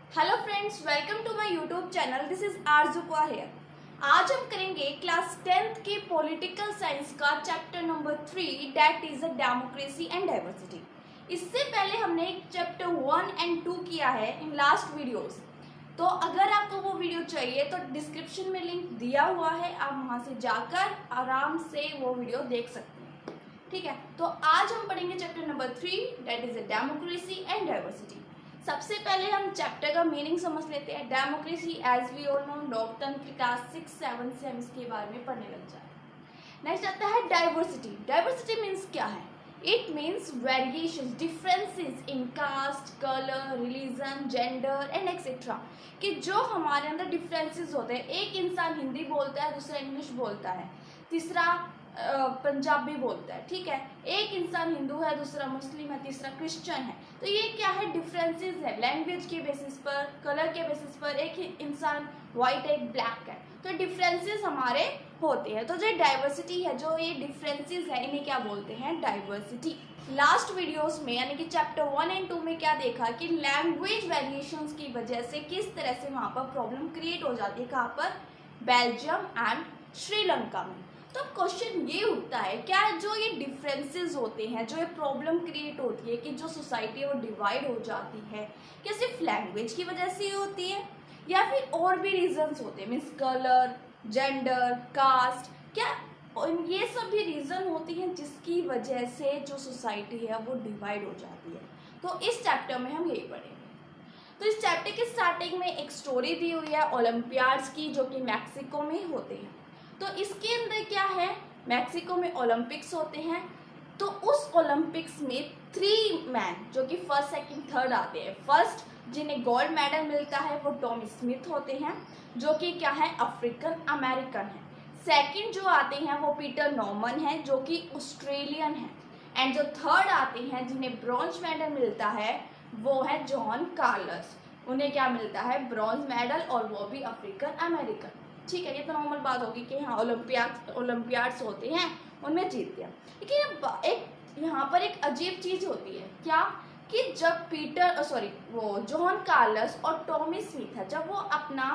Hello friends, welcome to my YouTube channel. This is Arzupa here. आज हम करेंगे class 10th के पॉलिटिकल साइंस का chapter number 3, that is the democracy and diversity. इससे पहले हमने चैप्टर 1 एंड 2 किया है इन लास्ट वीडियोस। तो अगर आपको वो वीडियो चाहिए तो डिस्क्रिप्शन में लिंक दिया हुआ है, आप वहां से जाकर आराम से वो वीडियो देख सकते हैं। ठीक है, तो आज हम पढ़ेंगे chapter number 3, that is the democracy and diversity. सबसे पहले हम चैप्टर का मीनिंग समझ लेते हैं। Democracy as we all know, लोकतंत्र क्लास 6-7 से हम इसके बारे में पढ़ने लग जाए। नेक्स्ट आता है डाइवर्सिटी। डाइवर्सिटी मीन्स क्या है? It means variation, differences in caste, colour, religion, gender and etcetera. कि जो हमारे अंदर डिफरेंसेस होते हैं, एक इंसान हिंदी बोलता है, दूसरा इंग्लिश बोलता है, तीसरा पंजाबी बोलता है। ठीक है, एक इंसान हिंदू है, दूसरा मुस्लिम है, तीसरा क्रिश्चियन है। तो ये क्या है? डिफरेंसेस है लैंग्वेज के बेसिस पर, कलर के बेसिस पर। एक इंसान वाइट है, एक ब्लैक है, तो डिफरेंसेस हमारे होते हैं। तो जो डाइवर्सिटी है, जो ये डिफरेंसेस है, इन्हें क्या बोलते हैं? डाइवर्सिटी। लास्ट वीडियोस में यानी कि चैप्टर 1 एंड 2 में क्या देखा कि लैंग्वेज वेरिएशंस की वजह से किस तरह से वहां पर प्रॉब्लम क्रिएट हो जाती है। कहाँ पर? बेल्जियम एंड श्रीलंका में। तो क्वेश्चन ये उठता है, क्या जो ये डिफरेंसेस होते हैं, जो ये प्रॉब्लम क्रिएट होती है कि जो सोसाइटी है वो डिवाइड हो जाती है, क्या सिर्फ लैंग्वेज की वजह से होती है या फिर और भी रीजंस होते हैं? मीन्स कलर, जेंडर, कास्ट, क्या ये सब भी रीजन होती हैं जिसकी वजह से जो सोसाइटी है वो डिवाइड हो जाती है? तो इस चैप्टर में हम यही पढ़ेंगे। तो इस चैप्टर के स्टार्टिंग में एक स्टोरी दी हुई है ओलंपियाड्स की, जो कि मैक्सिको में होते हैं। तो इसके अंदर क्या है? मैक्सिको में ओलंपिक्स होते हैं। तो उस ओलंपिक्स में 3 मैन जो कि फर्स्ट, सेकंड, थर्ड आते हैं। फर्स्ट जिन्हें गोल्ड मेडल मिलता है वो टॉम स्मिथ होते हैं, जो कि क्या है? अफ्रीकन अमेरिकन है। सेकंड जो आते हैं वो पीटर नॉर्मन है, जो कि ऑस्ट्रेलियन है। एंड जो थर्ड आते हैं जिन्हें ब्रॉन्ज मेडल मिलता है वो है जॉन कार्लस। उन्हें क्या मिलता है? ब्रॉन्ज मेडल, और वो भी अफ्रीकन अमेरिकन। ठीक है, ये तो नॉर्मल बात होगी कि हाँ ओलंपियाड्स होते हैं, उनमें जीत गया। लेकिन एक यहाँ पर एक अजीब चीज होती है। क्या? कि जब वो जॉन कार्लस और टॉमी स्मिथ है, जब वो अपना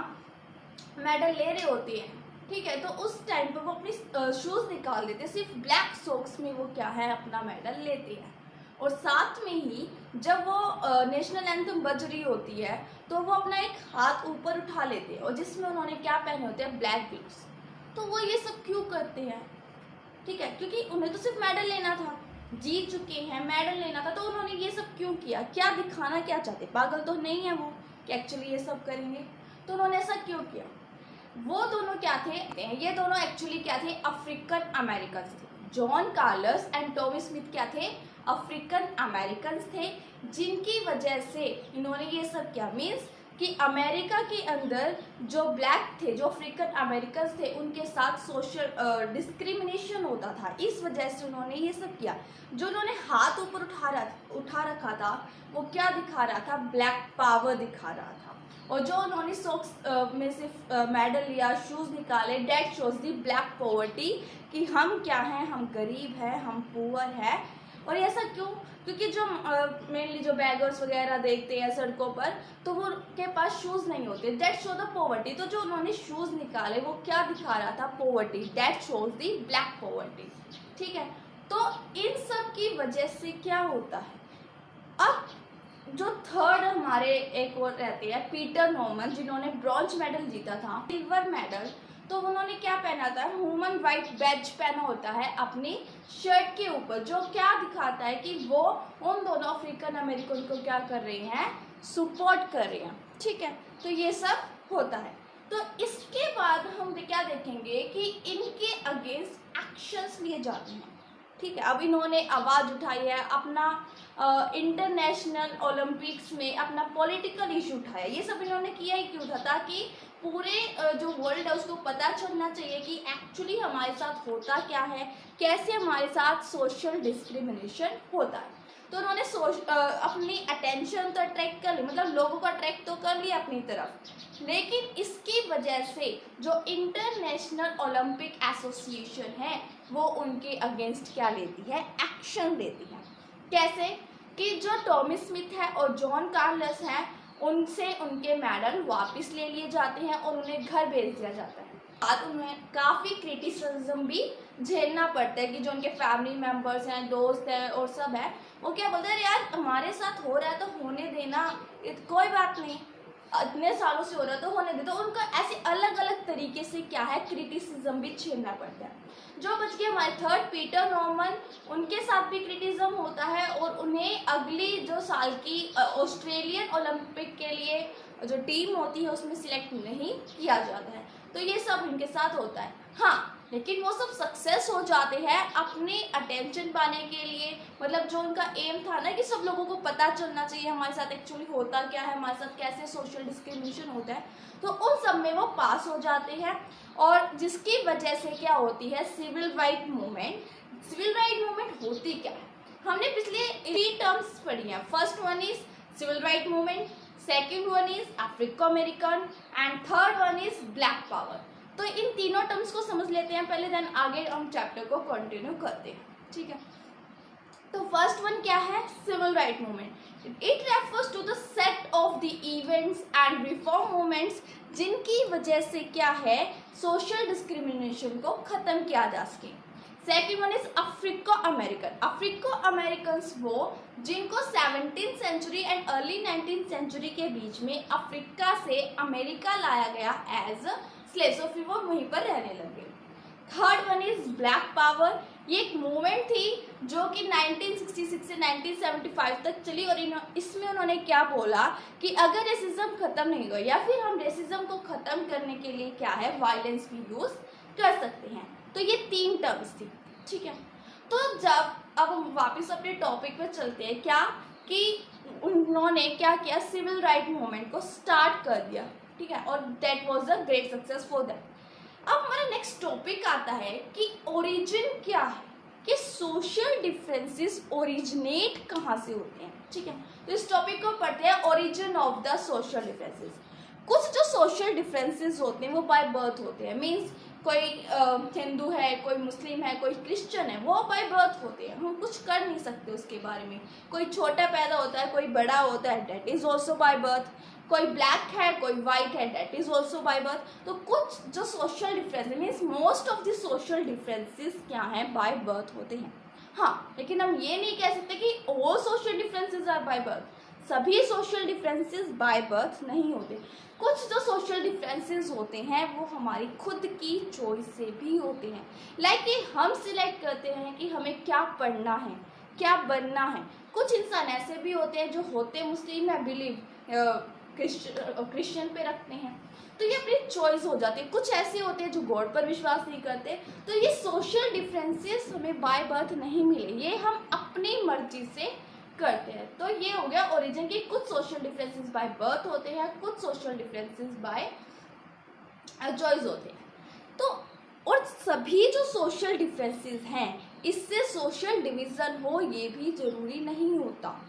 मेडल ले रहे होते हैं, ठीक है, तो उस टाइम पर वो अपनी शूज निकाल देते हैं, सिर्फ ब्लैक सॉक्स में वो क्या है? अपना मेडल लेते हैं। और साथ में ही जब वो नेशनल एंथम बज रही होती है तो वो अपना एक हाथ ऊपर उठा लेते हैं, और जिसमें उन्होंने क्या पहने होते हैं? Black gloves. तो वो ये सब क्यों करते हैं? ठीक है, क्योंकि उन्हें तो सिर्फ मेडल लेना था, जीत चुके हैं, मेडल लेना था, तो उन्होंने ये सब क्यों किया? क्या दिखाना क्या चाहते? पागल तो नहीं है वो कि एक्चुअली ये सब करेंगे। तो उन्होंने ऐसा क्यों किया? वो दोनों क्या थे? ये दोनों एक्चुअली क्या थे? अफ्रीकन अमेरिकन थे। John Carlos and Tommie Smith क्या थे? अफ्रीकन अमेरिकन थे, जिनकी वजह से इन्होंने ये सब किया। मीन्स कि अमेरिका के अंदर जो ब्लैक थे, जो अफ्रीकन अमेरिकन थे, उनके साथ सोशल डिस्क्रिमिनेशन होता था। इस वजह से उन्होंने ये सब किया। जो उन्होंने हाथ ऊपर उठा रखा था वो क्या दिखा रहा था? ब्लैक पावर दिखा रहा था। और जो उन्होंने सॉक्स में से मेडल लिया, शूज निकाले, that shows the black poverty, कि हम क्या हैं? हम गरीब हैं, हम पुअर है। और ऐसा क्यों? क्योंकि जो मेनली जो बैगर्स वगैरह देखते हैं सड़कों पर, तो वो के पास शूज नहीं होते, दैट शो द पॉवर्टी। तो जो उन्होंने शूज निकाले वो क्या दिखा रहा था? Poverty, that shows the black poverty. ठीक है, तो इन सब की वजह से क्या होता है? अब जो थर्ड हमारे एक और रहते हैं पीटर नॉर्मन, जिन्होंने ब्रॉन्ज मेडल जीता था, सिल्वर मेडल, तो उन्होंने क्या पहना था? ह्यूमन राइट बैज पहना होता है अपनी शर्ट के ऊपर, जो क्या दिखाता है कि वो उन दोनों अफ्रीकन अमेरिकन को क्या कर रहे हैं? सपोर्ट कर रहे हैं। ठीक है, तो ये सब होता है। तो इसके बाद हम क्या देखेंगे कि इनके अगेंस्ट एक्शंस लिए जाते हैं। ठीक है, अब इन्होंने आवाज़ उठाई है, अपना इंटरनेशनल ओलंपिक्स में अपना पॉलिटिकल इशू उठाया। ये सब इन्होंने किया ही क्यों था? ताकि पूरे जो वर्ल्ड है उसको पता चलना चाहिए कि एक्चुअली हमारे साथ होता क्या है, कैसे हमारे साथ सोशल डिस्क्रिमिनेशन होता है। तो उन्होंने अपनी अटेंशन तो अट्रैक्ट कर ली, मतलब लोगों को अट्रैक्ट तो कर लिया अपनी तरफ, लेकिन इसकी वजह से जो इंटरनेशनल ओलंपिक एसोसिएशन है वो उनके अगेंस्ट क्या लेती है? एक्शन लेती है। कैसे? कि जो टॉमी स्मिथ है और जॉन कार्लस हैं, उनसे उनके मेडल वापस ले लिए जाते हैं और उन्हें घर भेज दिया जाता है। बाद उन्हें काफ़ी क्रिटिसिज्म भी झेलना पड़ता है कि जो उनके फैमिली मेम्बर्स हैं, दोस्त हैं और सब है, वो क्या बोलते हैं, यार हमारे साथ हो रहा है तो होने देना, कोई बात नहीं, इतने सालों से हो रहा है तो होने दे। तो उनका ऐसे अलग अलग तरीके से क्या है, क्रिटिसिज्म भी झेलना पड़ता है। जो बच गए हमारे थर्ड पीटर नॉर्मन, उनके साथ भी क्रिटिसिज्म होता है और उन्हें अगली जो साल की ऑस्ट्रेलियन ओलंपिक के लिए जो टीम होती है उसमें सिलेक्ट नहीं किया जाता है। तो ये सब इनके साथ होता है। हाँ, लेकिन वो सब सक्सेस हो जाते हैं अपने अटेंशन पाने के लिए, मतलब जो उनका एम था ना कि सब लोगों को पता चलना चाहिए हमारे साथ एक्चुअली होता क्या है, हमारे साथ कैसे सोशल डिस्क्रिमिनेशन होता है, तो उन सब में वो पास हो जाते हैं। और जिसकी वजह से क्या होती है, civil right movement. Civil right movement होती क्या है, हमने पिछले 3 टर्म्स पढ़ी हैं। First one is civil right movement, second one is Afro American and third one is black power. तो इन तीनों टर्म्स को समझ लेते हैं पहले, देन आगे हम चैप्टर को कंटिन्यू करते हैं। ठीक है, तो फर्स्ट वन क्या है, civil right movement. It refers to the set of the events and reform movements जिनकी वजह से क्या है, सोशल डिस्क्रिमिनेशन को खत्म किया जा सके। Second one is Afro American. Afro American वो जिनको 17th century and early 19th century के बीच में अफ्रीका से अमेरिका लाया गया एज स्लेव्स, और फिर वो वहीं पर रहने लगे। Third one is black power. ये एक मूवमेंट थी जो कि 1966 से 1975 तक चली और इसमें उन्होंने क्या बोला कि अगर रेसिज्म खत्म नहीं हुआ या फिर हम रेसिज्म को खत्म करने के लिए क्या है, वायलेंस भी यूज कर सकते हैं। तो ये 3 टर्म्स थी। ठीक है, तो जब अब हम वापस अपने टॉपिक पे चलते हैं, क्या कि उन्होंने क्या किया, सिविल राइट मूवमेंट को स्टार्ट कर दिया। ठीक है, और that was a great success for them. अब हमारा नेक्स्ट टॉपिक आता है कि ओरिजिन क्या है, कि सोशल डिफरेंसेस ओरिजिनेट कहाँ से होते हैं। ठीक है, तो इस टॉपिक को पढ़ते हैं, origin of the social differences. कुछ जो सोशल डिफरेंसेस होते हैं वो बाय बर्थ होते हैं, मीन्स कोई हिंदू है, कोई मुस्लिम है, कोई क्रिश्चियन है, वो बाय बर्थ होते हैं, हम कुछ कर नहीं सकते उसके बारे में। कोई छोटा पैदा होता है, कोई बड़ा होता है, that is also by birth. कोई ब्लैक है, कोई वाइट है, that is also by birth. तो कुछ जो social difference means most of the social differences क्या हैं, बाय बर्थ होते हैं। हाँ, लेकिन हम ये नहीं कह सकते कि all social differences are by birth. सभी सोशल डिफरेंसेस बाय बर्थ नहीं होते। कुछ जो सोशल डिफरेंसेस होते हैं वो हमारी खुद की चॉइस से भी होते हैं। लाइक कि हम सिलेक्ट करते हैं कि हमें क्या पढ़ना है, क्या बनना है। कुछ इंसान ऐसे भी होते हैं जो होते मुस्लिम है, बिलीव क्रिश्चियन पे रखते हैं, तो ये अपनी चॉइस हो जाती है। कुछ ऐसे होते हैं जो गॉड पर विश्वास नहीं करते। तो ये सोशल डिफरेंसेस हमें बाय बर्थ नहीं मिले, ये हम अपनी मर्जी से करते हैं। तो ये हो गया ओरिजिन की, कुछ सोशल डिफरेंसेस बाय बर्थ होते हैं, कुछ सोशल डिफरेंसेस बाय चॉइस होते हैं। तो और सभी जो सोशल डिफरेंसेस हैं इससे सोशल डिवीजन हो ये भी जरूरी नहीं होता।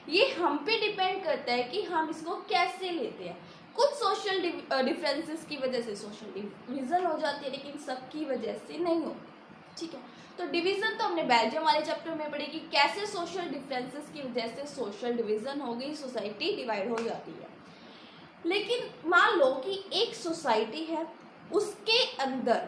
ये हम पे डिपेंड करता है कि हम इसको कैसे लेते हैं। कुछ सोशल डिफरेंसेस की वजह से सोशल डिवीजन हो जाती है, लेकिन सबकी वजह से नहीं होती। ठीक है, तो डिवीजन तो हमने बेल्जियम वाले चैप्टर में पढ़ी कि कैसे सोशल डिफरेंसेस की वजह से सोशल डिवीजन हो गई, सोसाइटी डिवाइड हो जाती है। लेकिन मान लो कि एक सोसाइटी है, उसके अंदर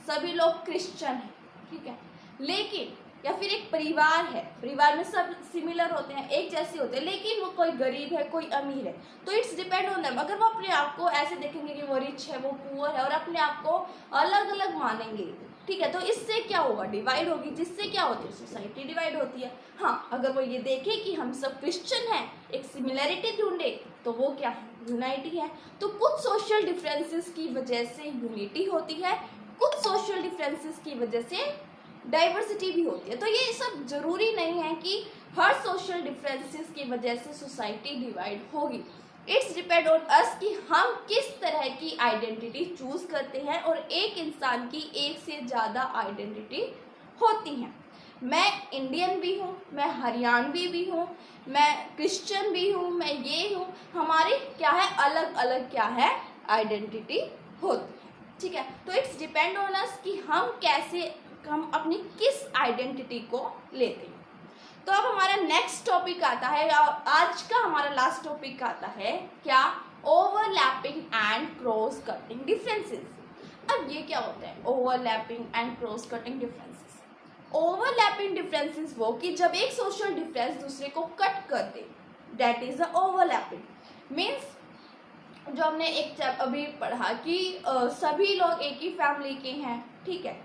सभी लोग क्रिश्चियन हैं, ठीक है, लेकिन या फिर एक परिवार है, परिवार में सब सिमिलर होते हैं, एक जैसे होते हैं, लेकिन वो कोई गरीब है, कोई अमीर है, तो इट्स डिपेंड ऑन देम। अगर वो अपने आप को ऐसे देखेंगे कि वो रिच है, वो पुअर है, और अपने आप को अलग अलग मानेंगे, ठीक है, तो इससे क्या होगा, डिवाइड होगी, जिससे क्या होती है, सोसाइटी डिवाइड होती है। हाँ, अगर वो ये देखे कि हम सब क्रिश्चियन हैं, एक सिमिलैरिटी ढूंढे, तो वो क्या है, यूनाइटी है। तो कुछ सोशल डिफरेंसेस की वजह से यूनिटी होती है, कुछ सोशल डिफरेंसेस की वजह से डाइवर्सिटी भी होती है। तो ये सब जरूरी नहीं है कि हर सोशल डिफरेंसेस की वजह से सोसाइटी डिवाइड होगी। इट्स डिपेंड ऑन अस कि हम किस तरह की आइडेंटिटी चूज करते हैं, और एक इंसान की एक से ज़्यादा आइडेंटिटी होती हैं। मैं इंडियन भी हूँ, मैं हरियाणवी भी हूँ, मैं क्रिश्चियन भी हूँ, मैं ये हूँ, हमारी क्या है, अलग अलग क्या है, आइडेंटिटी होती है। ठीक है, तो इट्स डिपेंड ऑन अस कि हम कैसे, हम अपनी किस आइडेंटिटी को लेते हैं। तो अब हमारा नेक्स्ट टॉपिक आता है, आज का हमारा लास्ट टॉपिक आता है क्या, overlapping and cross cutting differences. अब ये क्या होता है overlapping and cross cutting differences? Overlapping differences वो कि जब एक सोशल डिफरेंस दूसरे को कट कर दे, that is a overlapping. Means जो हमने एक अभी पढ़ा कि सभी लोग एक ही फैमिली के हैं, ठीक है,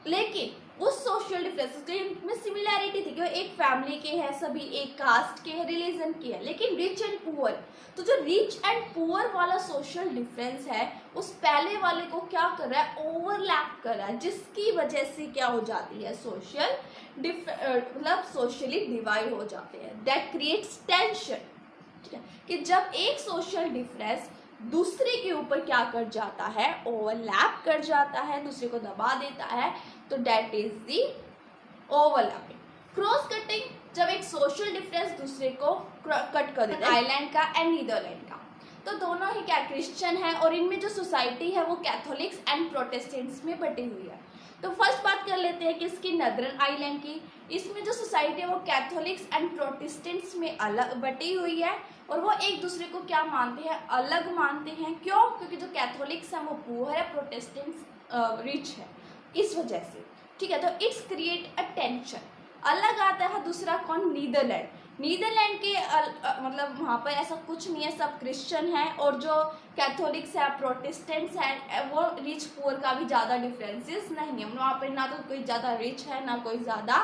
लेकिन उस सोशल डिफरेंसेस के में सिमिलैरिटी थी कि वो एक फैमिली के हैं, सभी एक कास्ट के हैं, रिलीजन के हैं, लेकिन रिच एंड पुअर, तो जो रिच एंड पुअर वाला सोशल डिफरेंस है उस पहले वाले को क्या कर रहा है, ओवरलैप कर रहा है, जिसकी वजह से क्या हो जाती है, सोशल मतलब सोशली डिवाइड हो जाते हैं। दैट क्रिएट्स टेंशन, ठीक है, कि जब एक सोशल डिफरेंस दूसरे के ऊपर क्या कर जाता है, ओवरलैप कर जाता है, दूसरे को दबा देता है, तो that is the overlapping. Cross cutting, जब एक सोशल डिफरेंस दूसरे को कट कर देता है, आयरलैंड का एंड नीदरलैंड का, तो दोनों ही क्या क्रिश्चियन है और इनमें जो सोसाइटी है वो कैथोलिक्स एंड प्रोटेस्टेंट्स में बटी हुई है। तो फर्स्ट बात कर लेते हैं कि इसकी नदरन आइलैंड की, इसमें जो सोसाइटी है वो कैथोलिक्स एंड प्रोटेस्टेंट्स में अलग बटी हुई है और वो एक दूसरे को क्या मानते हैं, अलग मानते हैं। क्यों? क्योंकि जो कैथोलिक्स है वो पुअर है, प्रोटेस्टेंट्स रिच है, इस वजह से, ठीक है। तो इट्स क्रिएट अ टेंशन। अलग आता है दूसरा कौन, नीदरलैंड। नीदरलैंड के मतलब वहाँ पर ऐसा कुछ नहीं है, सब क्रिश्चियन है और जो कैथोलिक्स है, प्रोटेस्टेंट्स हैं, वो रिच पुअर का भी ज़्यादा डिफरेंसेस नहीं है, वहाँ पर ना तो कोई ज़्यादा रिच है ना कोई ज़्यादा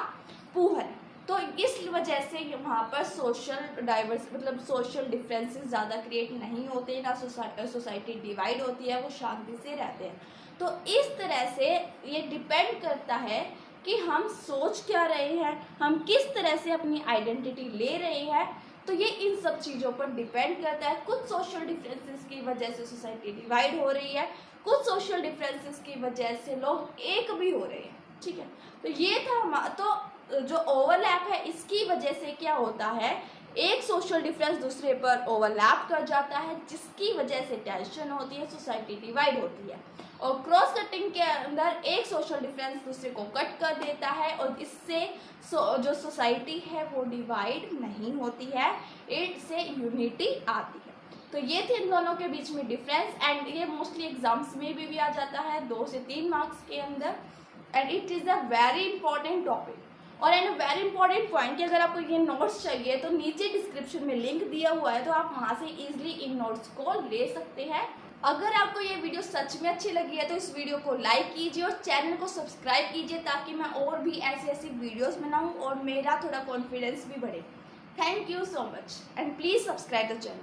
पुअर है। तो इस वजह से वहाँ पर सोशल डाइवर्स मतलब सोशल डिफरेंसेस ज़्यादा क्रिएट नहीं होते, ना सोसाइटी डिवाइड होती है, वो शांति से रहते हैं। तो इस तरह से ये डिपेंड करता है कि हम सोच क्या रहे हैं, हम किस तरह से अपनी आइडेंटिटी ले रहे हैं, तो ये इन सब चीज़ों पर डिपेंड करता है। कुछ सोशल डिफरेंसेस की वजह से सोसाइटी डिवाइड हो रही है, कुछ सोशल डिफरेंसेस की वजह से लोग एक भी हो रहे हैं, ठीक है। तो ये था तो जो ओवरलैप है इसकी वजह से क्या होता है, एक सोशल डिफरेंस दूसरे पर ओवरलैप कर जाता है, जिसकी वजह से टेंशन होती है, सोसाइटी डिवाइड होती है। और क्रॉस कटिंग के अंदर एक सोशल डिफरेंस दूसरे को कट कर देता है और इससे जो सोसाइटी है वो डिवाइड नहीं होती है, इससे यूनिटी आती है। तो ये थे इन दोनों के बीच में डिफरेंस एंड ये मोस्टली एग्जाम्स में भी आ जाता है 2 से 3 मार्क्स के अंदर and it is a very important topic. और एंड वेरी इंपॉर्टेंट पॉइंट कि अगर आपको ये नोट्स चाहिए तो नीचे डिस्क्रिप्शन में लिंक दिया हुआ है, तो आप वहाँ से इजीली इन नोट्स को ले सकते हैं। अगर आपको ये वीडियो सच में अच्छी लगी है तो इस वीडियो को लाइक कीजिए और चैनल को सब्सक्राइब कीजिए ताकि मैं और भी ऐसी वीडियोस बनाऊं और मेरा थोड़ा कॉन्फिडेंस भी बढ़े। Thank you so much and please subscribe the channel.